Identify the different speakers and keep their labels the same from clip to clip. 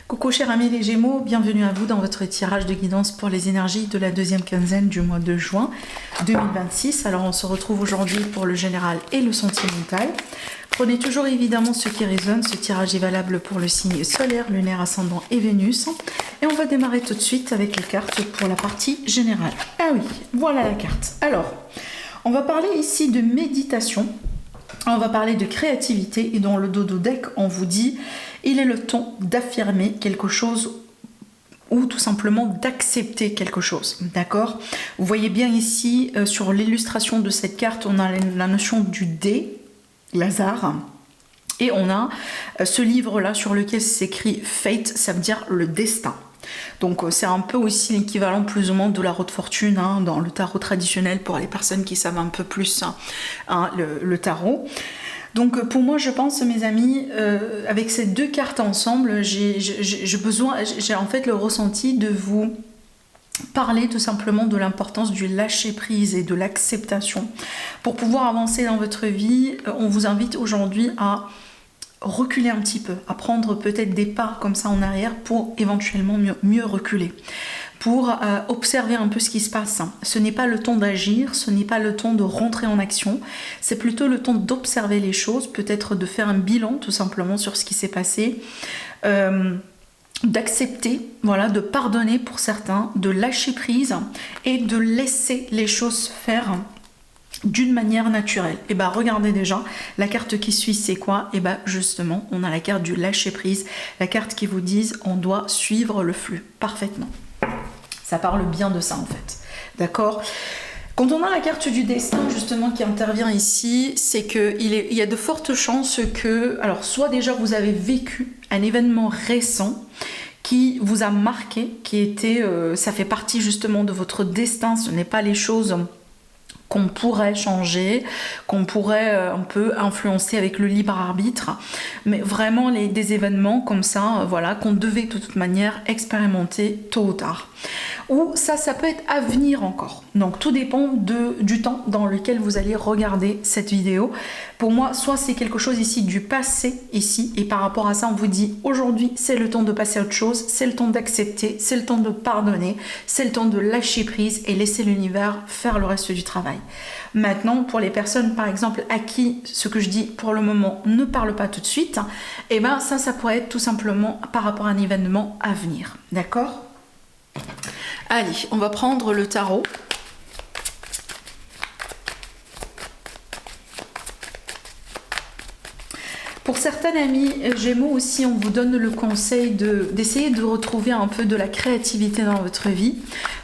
Speaker 1: Coucou chers amis les Gémeaux, bienvenue à vous dans votre tirage de guidance pour les énergies de la deuxième quinzaine du mois de juin 2026. Alors on se retrouve aujourd'hui pour le général et le sentimental. Prenez toujours évidemment ce qui résonne, ce tirage est valable pour le signe solaire, lunaire, ascendant et Vénus. Et on va démarrer tout de suite avec les cartes pour la partie générale. Ah oui, voilà la carte. Alors, on va parler ici de méditation. On va parler de créativité et dans le dodo deck, on vous dit il est le temps d'affirmer quelque chose ou tout simplement d'accepter quelque chose. D'accord? Vous voyez bien ici sur l'illustration de cette carte, on a la notion du dé, Lazare, et on a ce livre-là sur lequel s'écrit Fate, ça veut dire le destin. Donc c'est un peu aussi l'équivalent plus ou moins de la roue de fortune hein, dans le tarot traditionnel pour les personnes qui savent un peu plus hein, le tarot. Donc pour moi je pense mes amis, avec ces deux cartes ensemble, j'ai en fait le ressenti de vous parler tout simplement de l'importance du lâcher prise et de l'acceptation. Pour pouvoir avancer dans votre vie, on vous invite aujourd'hui à reculer un petit peu, à prendre peut-être des pas comme ça en arrière pour éventuellement mieux reculer, pour observer un peu ce qui se passe. Ce n'est pas le temps d'agir, ce n'est pas le temps de rentrer en action, c'est plutôt le temps d'observer les choses, peut-être de faire un bilan tout simplement sur ce qui s'est passé, d'accepter, voilà, de pardonner pour certains, de lâcher prise et de laisser les choses faire d'une manière naturelle. Et bah regardez déjà, la carte qui suit c'est quoi? Et bah justement, on a la carte du lâcher prise, la carte qui vous dit on doit suivre le flux parfaitement. Ça parle bien de ça en fait. D'accord? Quand on a la carte du destin justement qui intervient ici, c'est qu'il y a de fortes chances que, alors soit déjà vous avez vécu un événement récent qui vous a marqué, qui était, ça fait partie justement de votre destin, ce n'est pas les choses qu'on pourrait changer, qu'on pourrait un peu influencer avec le libre arbitre, mais vraiment des événements comme ça, voilà, qu'on devait de toute manière expérimenter tôt ou tard. Ou ça peut être à venir encore. Donc tout dépend du temps dans lequel vous allez regarder cette vidéo. Pour moi, soit c'est quelque chose ici du passé, ici, et par rapport à ça, on vous dit aujourd'hui, c'est le temps de passer à autre chose, c'est le temps d'accepter, c'est le temps de pardonner, c'est le temps de lâcher prise et laisser l'univers faire le reste du travail. Maintenant, pour les personnes, par exemple, à qui ce que je dis pour le moment ne parle pas tout de suite, et ben ça pourrait être tout simplement par rapport à un événement à venir. D'accord ? Allez, on va prendre le tarot. Pour certains amis Gémeaux aussi, on vous donne le conseil d'essayer de retrouver un peu de la créativité dans votre vie.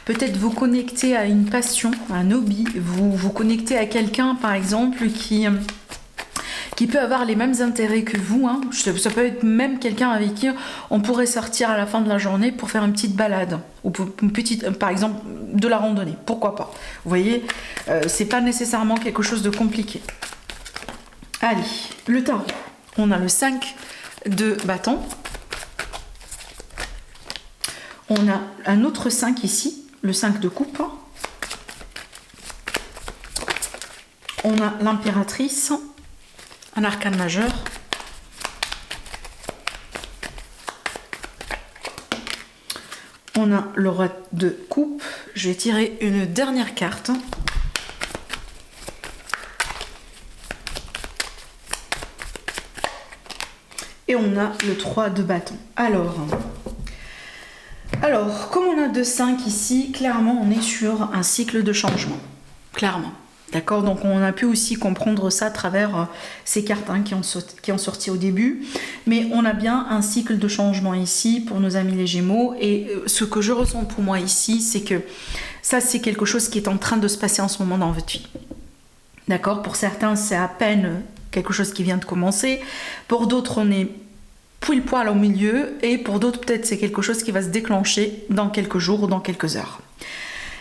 Speaker 1: Peut-être vous connecter à une passion, à un hobby, vous connecter à quelqu'un par exemple qui peut avoir les mêmes intérêts que vous. Hein. Ça peut être même quelqu'un avec qui on pourrait sortir à la fin de la journée pour faire une petite balade. Ou une petite, par exemple, de la randonnée. Pourquoi pas? Vous voyez, c'est pas nécessairement quelque chose de compliqué. Allez, le tarot. On a le 5 de bâton. On a un autre 5 ici, le 5 de coupe. On a l'impératrice. Un arcane majeur. On a le roi de coupe. Je vais tirer une dernière carte. Et on a le 3 de bâton. Alors, comme on a 2-5 ici, clairement on est sur un cycle de changement. Clairement. D'accord, donc on a pu aussi comprendre ça à travers ces cartes hein, qui ont sorti au début. Mais on a bien un cycle de changement ici pour nos amis les Gémeaux. Et ce que je ressens pour moi ici, c'est que ça c'est quelque chose qui est en train de se passer en ce moment dans votre vie. D'accord, pour certains c'est à peine quelque chose qui vient de commencer. Pour d'autres on est pile poil au milieu. Et pour d'autres peut-être c'est quelque chose qui va se déclencher dans quelques jours ou dans quelques heures.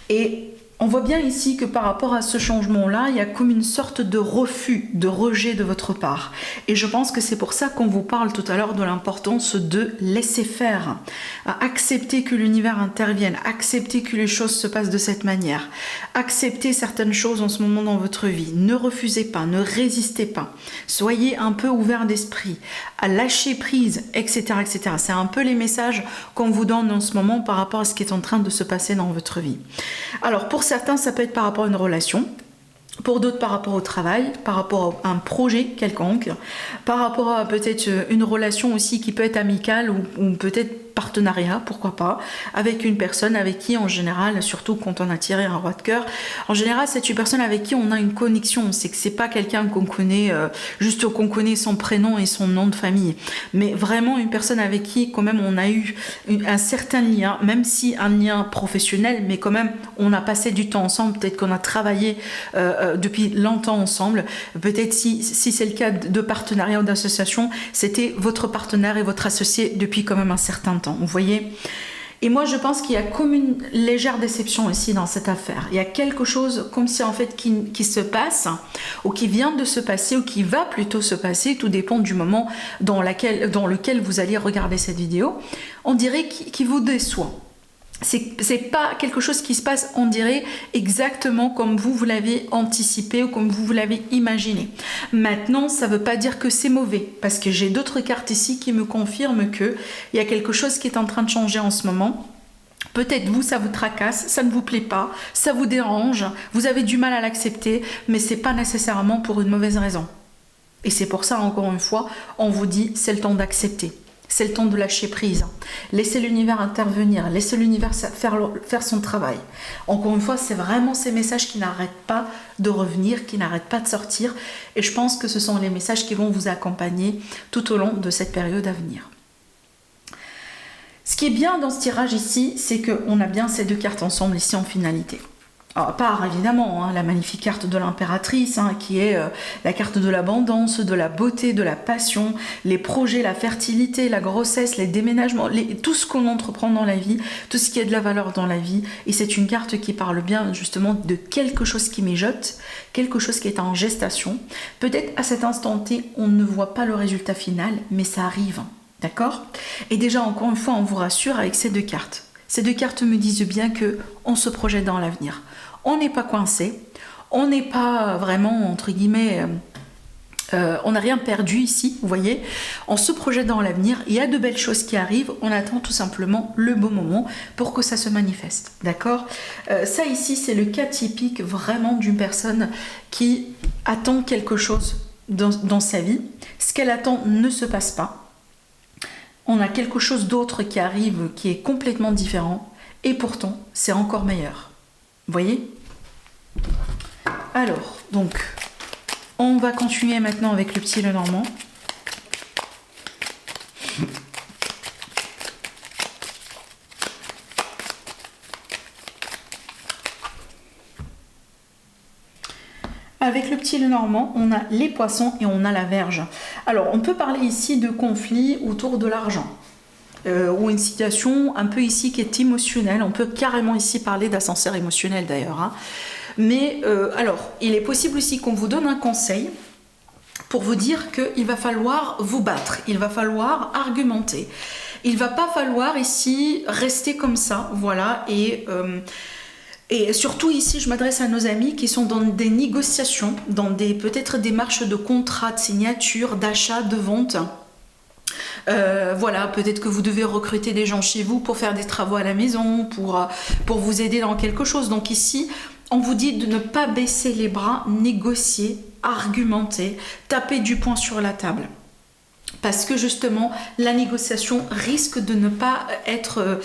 Speaker 1: Et on voit bien ici que par rapport à ce changement-là, il y a comme une sorte de refus, de rejet de votre part. Et je pense que c'est pour ça qu'on vous parle tout à l'heure de l'importance de laisser faire, accepter que l'univers intervienne, accepter que les choses se passent de cette manière, accepter certaines choses en ce moment dans votre vie. Ne refusez pas, ne résistez pas. Soyez un peu ouvert d'esprit. à lâcher prise, etc., etc. C'est un peu les messages qu'on vous donne en ce moment par rapport à ce qui est en train de se passer dans votre vie. Alors pour certains, ça peut être par rapport à une relation. Pour d'autres, par rapport au travail, par rapport à un projet quelconque, par rapport à peut-être une relation aussi qui peut être amicale ou peut-être partenariat, pourquoi pas, avec une personne avec qui en général, surtout quand on a tiré un roi de cœur, en général c'est une personne avec qui on a une connexion, c'est que c'est pas quelqu'un qu'on connaît, juste qu'on connaît son prénom et son nom de famille, mais vraiment une personne avec qui quand même on a eu un certain lien, même si un lien professionnel, mais quand même on a passé du temps ensemble, peut-être qu'on a travaillé depuis longtemps ensemble, peut-être si c'est le cas de partenariat ou d'association, c'était votre partenaire et votre associé depuis quand même un certain temps, vous voyez. Et moi je pense qu'il y a comme une légère déception ici dans cette affaire. Il y a quelque chose comme si en fait qui se passe, ou qui vient de se passer, ou qui va plutôt se passer, tout dépend du moment dans lequel vous allez regarder cette vidéo, on dirait qu'il vous déçoit. C'est pas quelque chose qui se passe, on dirait, exactement comme vous l'avez anticipé ou comme vous l'avez imaginé. Maintenant, ça veut pas dire que c'est mauvais, parce que j'ai d'autres cartes ici qui me confirment qu'il y a quelque chose qui est en train de changer en ce moment. Peut-être vous, ça vous tracasse, ça ne vous plaît pas, ça vous dérange, vous avez du mal à l'accepter, mais c'est pas nécessairement pour une mauvaise raison. Et c'est pour ça, encore une fois, on vous dit, c'est le temps d'accepter. C'est le temps de lâcher prise. Laissez l'univers intervenir, laissez l'univers faire son travail. Encore une fois, c'est vraiment ces messages qui n'arrêtent pas de revenir, qui n'arrêtent pas de sortir. Et je pense que ce sont les messages qui vont vous accompagner tout au long de cette période à venir. Ce qui est bien dans ce tirage ici, c'est qu'on a bien ces deux cartes ensemble ici en finalité. Alors, à part évidemment la magnifique carte de l'impératrice, qui est la carte de l'abondance, de la beauté, de la passion, les projets, la fertilité, la grossesse, les déménagements, tout ce qu'on entreprend dans la vie, tout ce qui a de la valeur dans la vie. Et c'est une carte qui parle bien justement de quelque chose qui mijote, quelque chose qui est en gestation. Peut-être à cet instant T, on ne voit pas le résultat final, mais ça arrive, d'accord? Et déjà, encore une fois, on vous rassure avec ces deux cartes. Ces deux cartes me disent bien qu'on se projette dans l'avenir. On n'est pas coincé, on n'est pas vraiment, entre guillemets, on n'a rien perdu ici, vous voyez. On se projette dans l'avenir, il y a de belles choses qui arrivent, on attend tout simplement le bon moment pour que ça se manifeste, d'accord. Ça ici, c'est le cas typique vraiment d'une personne qui attend quelque chose dans sa vie. Ce qu'elle attend ne se passe pas. On a quelque chose d'autre qui arrive qui est complètement différent et pourtant c'est encore meilleur. Vous voyez? Alors, donc, on va continuer maintenant avec le petit Lenormand. Avec le petit Lenormand, on a les poissons et on a la Vierge. Alors, on peut parler ici de conflit autour de l'argent. Ou une situation un peu ici qui est émotionnelle. On peut carrément ici parler d'ascenseur émotionnel d'ailleurs. Mais alors, il est possible aussi qu'on vous donne un conseil pour vous dire qu'il va falloir vous battre, il va falloir argumenter. Il ne va pas falloir ici rester comme ça, voilà, et surtout ici, je m'adresse à nos amis qui sont dans des négociations, dans des peut-être des démarches de contrat, de signature, d'achat, de vente. Voilà, peut-être que vous devez recruter des gens chez vous pour faire des travaux à la maison, pour vous aider dans quelque chose. Donc ici, on vous dit de ne pas baisser les bras, négocier, argumenter, taper du poing sur la table. Parce que justement, la négociation risque de ne pas être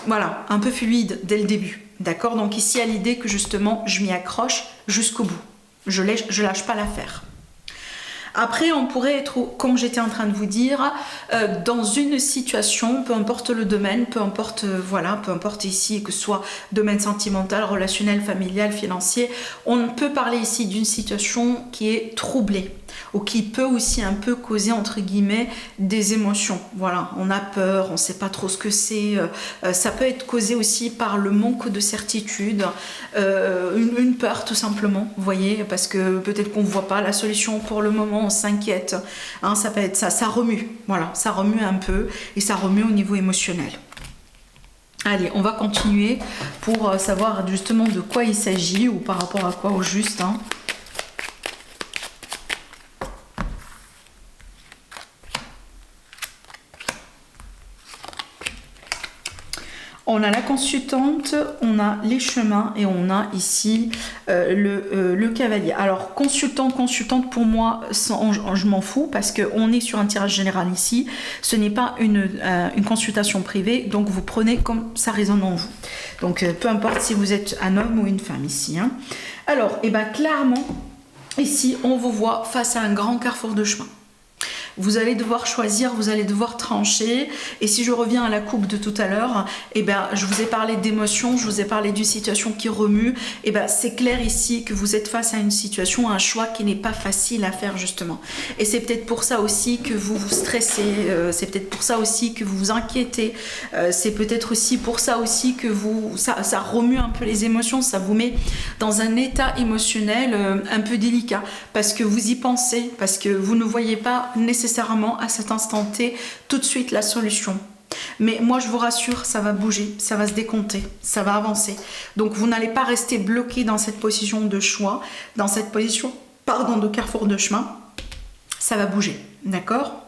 Speaker 1: voilà, un peu fluide dès le début. D'accord? Donc ici, il y a l'idée que justement, je m'y accroche jusqu'au bout. Je lâche pas l'affaire. Après, on pourrait être, comme j'étais en train de vous dire, dans une situation, peu importe le domaine, peu importe, voilà, peu importe ici, que ce soit domaine sentimental, relationnel, familial, financier, on peut parler ici d'une situation qui est troublée ou qui peut aussi un peu causer, entre guillemets, des émotions. Voilà, on a peur, on ne sait pas trop ce que c'est. Ça peut être causé aussi par le manque de certitude, une peur tout simplement, vous voyez, parce que peut-être qu'on ne voit pas la solution pour le moment, on s'inquiète, hein, ça peut être ça remue, voilà, ça remue un peu et ça remue au niveau émotionnel. Allez, on va continuer pour savoir justement de quoi il s'agit ou par rapport à quoi au juste. Hein. On a la consultante, on a les chemins et on a ici le cavalier. Alors consultante pour moi, je m'en fous parce qu'on est sur un tirage général ici. Ce n'est pas une consultation privée, donc vous prenez comme ça résonne en vous. Donc peu importe si vous êtes un homme ou une femme ici. Hein. Alors, clairement, ici on vous voit face à un grand carrefour de chemin. Vous allez devoir choisir, vous allez devoir trancher. Et si je reviens à la coupe de tout à l'heure, je vous ai parlé d'émotions, je vous ai parlé d'une situation qui remue. C'est clair ici que vous êtes face à une situation, un choix qui n'est pas facile à faire justement. Et c'est peut-être pour ça aussi que vous vous stressez, c'est peut-être pour ça aussi que vous vous inquiétez, c'est peut-être aussi pour ça aussi que ça remue un peu les émotions, ça vous met dans un état émotionnel un peu délicat. Parce que vous y pensez, parce que vous ne voyez pas nécessairement à cet instant T tout de suite la solution. Mais moi je vous rassure, ça va bouger, ça va se décompter, ça va avancer. Donc vous n'allez pas rester bloqué dans cette position de choix, dans cette position, de carrefour de chemin. Ça va bouger, d'accord ?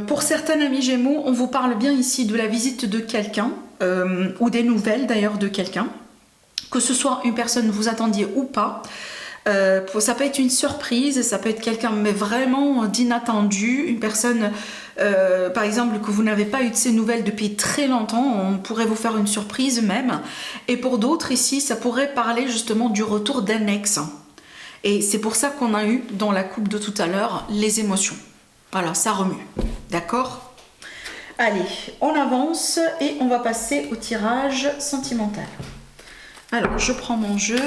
Speaker 1: Pour certains amis Gémeaux, on vous parle bien ici de la visite de quelqu'un, ou des nouvelles d'ailleurs de quelqu'un, que ce soit une personne que vous attendiez ou pas. Ça peut être une surprise, ça peut être quelqu'un mais vraiment d'inattendu, une personne par exemple que vous n'avez pas eu de ces nouvelles depuis très longtemps, on pourrait vous faire une surprise même. Et pour d'autres ici, ça pourrait parler justement du retour d'un ex. Et c'est pour ça qu'on a eu dans la coupe de tout à l'heure les émotions. Voilà, ça remue, d'accord ? Allez, on avance et on va passer au tirage sentimental. Alors, je prends mon jeu.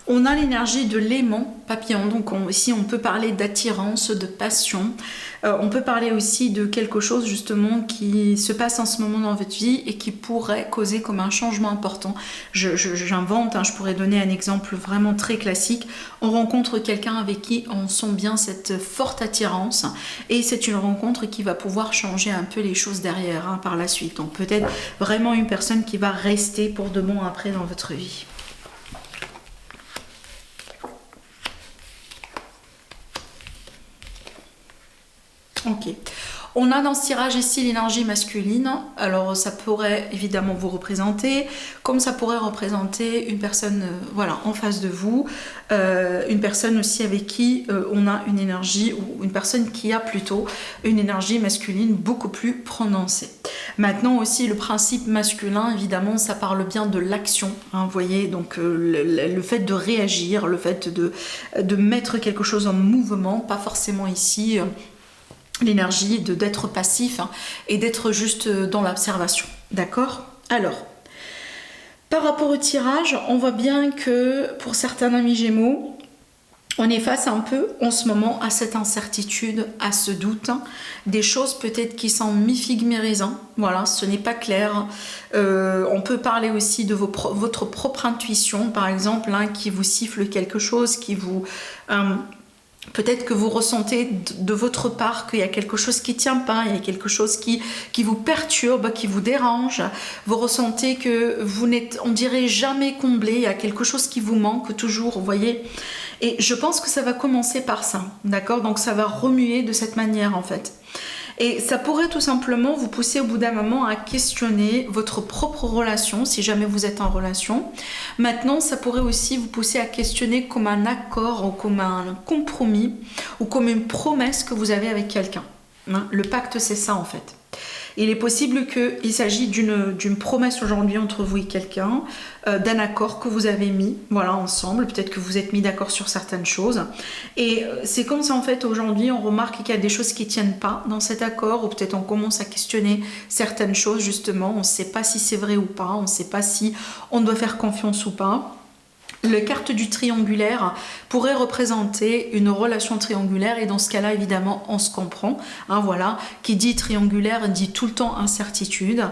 Speaker 1: On a l'énergie de l'aimant papillon, donc ici on peut parler d'attirance, de passion, on peut parler aussi de quelque chose justement qui se passe en ce moment dans votre vie et qui pourrait causer comme un changement important. J'invente, je pourrais donner un exemple vraiment très classique. On rencontre quelqu'un avec qui on sent bien cette forte attirance et c'est une rencontre qui va pouvoir changer un peu les choses derrière par la suite. Donc peut-être vraiment une personne qui va rester pour de bon après dans votre vie. Ok. On a dans ce tirage ici l'énergie masculine. Alors ça pourrait évidemment vous représenter, comme ça pourrait représenter une personne en face de vous, une personne aussi avec qui on a une énergie, ou une personne qui a plutôt une énergie masculine beaucoup plus prononcée. Maintenant aussi le principe masculin, évidemment ça parle bien de l'action, vous voyez, donc le fait de réagir, le fait de mettre quelque chose en mouvement, pas forcément ici l'énergie d'être passif et d'être juste dans l'observation, d'accord? Alors, par rapport au tirage, on voit bien que pour certains amis Gémeaux, on est face un peu en ce moment à cette incertitude, à ce doute, des choses peut-être qui sont mi-figue mi-raisin, voilà, ce n'est pas clair. On peut parler aussi de votre propre intuition, par exemple, qui vous siffle quelque chose, qui vous... peut-être que vous ressentez de votre part qu'il y a quelque chose qui ne tient pas, il y a quelque chose qui vous perturbe, qui vous dérange. Vous ressentez que vous n'êtes, on dirait, jamais comblé, il y a quelque chose qui vous manque toujours, vous voyez. Et je pense que ça va commencer par ça, d'accord? Donc ça va remuer de cette manière en fait. Et ça pourrait tout simplement vous pousser au bout d'un moment à questionner votre propre relation, si jamais vous êtes en relation. Maintenant, ça pourrait aussi vous pousser à questionner comme un accord ou comme un compromis ou comme une promesse que vous avez avec quelqu'un. Le pacte, c'est ça en fait. Il est possible qu'il s'agisse d'une promesse aujourd'hui entre vous et quelqu'un, d'un accord que vous avez mis ensemble, peut-être que vous êtes mis d'accord sur certaines choses. Et c'est comme ça en fait aujourd'hui on remarque qu'il y a des choses qui ne tiennent pas dans cet accord, ou peut-être on commence à questionner certaines choses justement, on ne sait pas si c'est vrai ou pas, on ne sait pas si on doit faire confiance ou pas. La carte du triangulaire pourrait représenter une relation triangulaire et dans ce cas-là, évidemment, on se comprend. Hein, voilà, qui dit triangulaire dit tout le temps incertitude.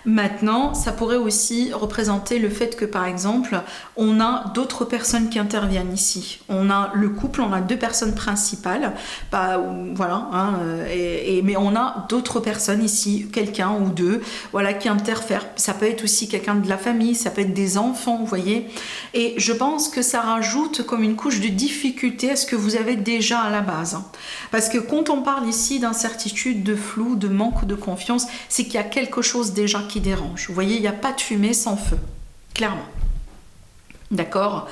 Speaker 1: Maintenant, ça pourrait aussi représenter le fait que, par exemple, on a d'autres personnes qui interviennent ici. On a le couple, on a deux personnes principales, voilà, hein, mais on a d'autres personnes ici, quelqu'un ou deux, voilà, qui interfèrent. Ça peut être aussi quelqu'un de la famille, ça peut être des enfants, vous voyez. Et je pense que ça rajoute comme une couche de difficulté à ce que vous avez déjà à la base. Parce que quand on parle ici d'incertitude, de flou, de manque de confiance, c'est qu'il y a quelque chose déjà qui dérange. Vous voyez, il n'y a pas de fumée sans feu, clairement. D'accord ?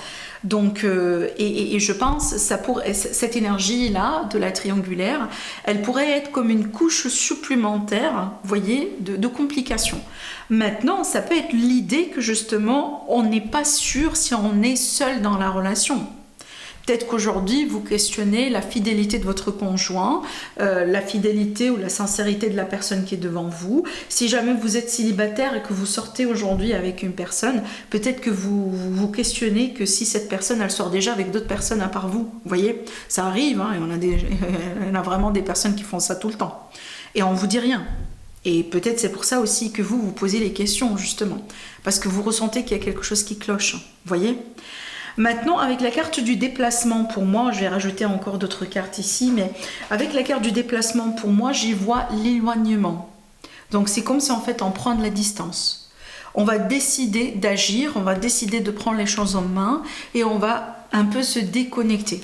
Speaker 1: Donc, et je pense, cette énergie-là, de la triangulaire, elle pourrait être comme une couche supplémentaire, vous voyez, de complications. Maintenant, ça peut être l'idée que justement, on n'est pas sûr si on est seul dans la relation. Peut-être qu'aujourd'hui, vous questionnez la fidélité de votre conjoint, la fidélité ou la sincérité de la personne qui est devant vous. Si jamais vous êtes célibataire et que vous sortez aujourd'hui avec une personne, peut-être que vous questionnez que si cette personne, elle sort déjà avec d'autres personnes à part vous. Vous voyez, ça arrive, hein, et on a vraiment des personnes qui font ça tout le temps. Et on ne vous dit rien. Et peut-être c'est pour ça aussi que vous posez les questions, justement. Parce que vous ressentez qu'il y a quelque chose qui cloche. Vous voyez ? Maintenant, avec la carte du déplacement, pour moi, je vais rajouter encore d'autres cartes ici, mais avec la carte du déplacement, pour moi, j'y vois l'éloignement. Donc, c'est comme si, en fait, on prend de la distance. On va décider d'agir, on va décider de prendre les choses en main et on va un peu se déconnecter.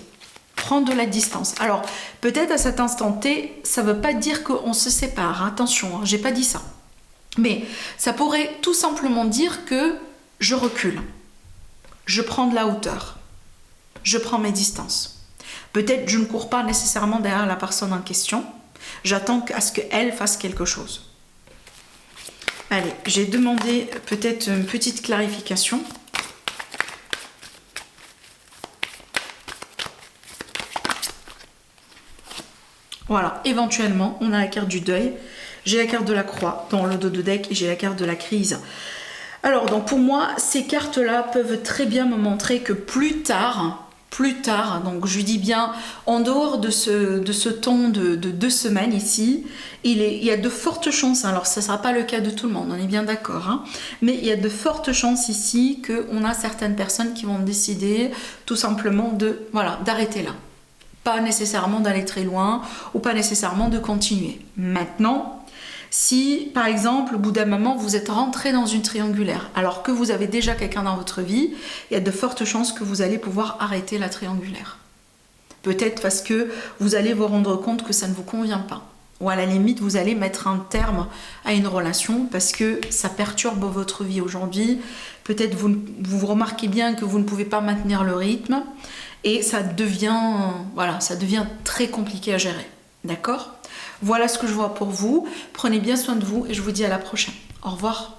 Speaker 1: Prendre de la distance. Alors, peut-être à cet instant T, ça ne veut pas dire qu'on se sépare. Attention, hein, j'ai pas dit ça. Mais ça pourrait tout simplement dire que je recule. Je prends de la hauteur, je prends mes distances. Peut-être je ne cours pas nécessairement derrière la personne en question, j'attends à ce qu'elle fasse quelque chose. Allez, j'ai demandé peut-être une petite clarification. Voilà, éventuellement, on a la carte du deuil, j'ai la carte de la croix dans le dos de deck et j'ai la carte de la crise. Alors, donc pour moi, ces cartes-là peuvent très bien me montrer que plus tard, donc je dis bien en dehors de ce temps de 2 semaines ici, il y a de fortes chances, alors ça ne sera pas le cas de tout le monde, on est bien d'accord, hein, mais il y a de fortes chances ici qu'on a certaines personnes qui vont décider tout simplement d'arrêter là. Pas nécessairement d'aller très loin ou pas nécessairement de continuer. Maintenant, si, par exemple, au bout d'un moment, vous êtes rentré dans une triangulaire, alors que vous avez déjà quelqu'un dans votre vie, il y a de fortes chances que vous allez pouvoir arrêter la triangulaire. Peut-être parce que vous allez vous rendre compte que ça ne vous convient pas. Ou à la limite, vous allez mettre un terme à une relation parce que ça perturbe votre vie aujourd'hui. Peut-être vous remarquez bien que vous ne pouvez pas maintenir le rythme et ça devient très compliqué à gérer. D'accord ? Voilà ce que je vois pour vous. Prenez bien soin de vous et je vous dis à la prochaine. Au revoir.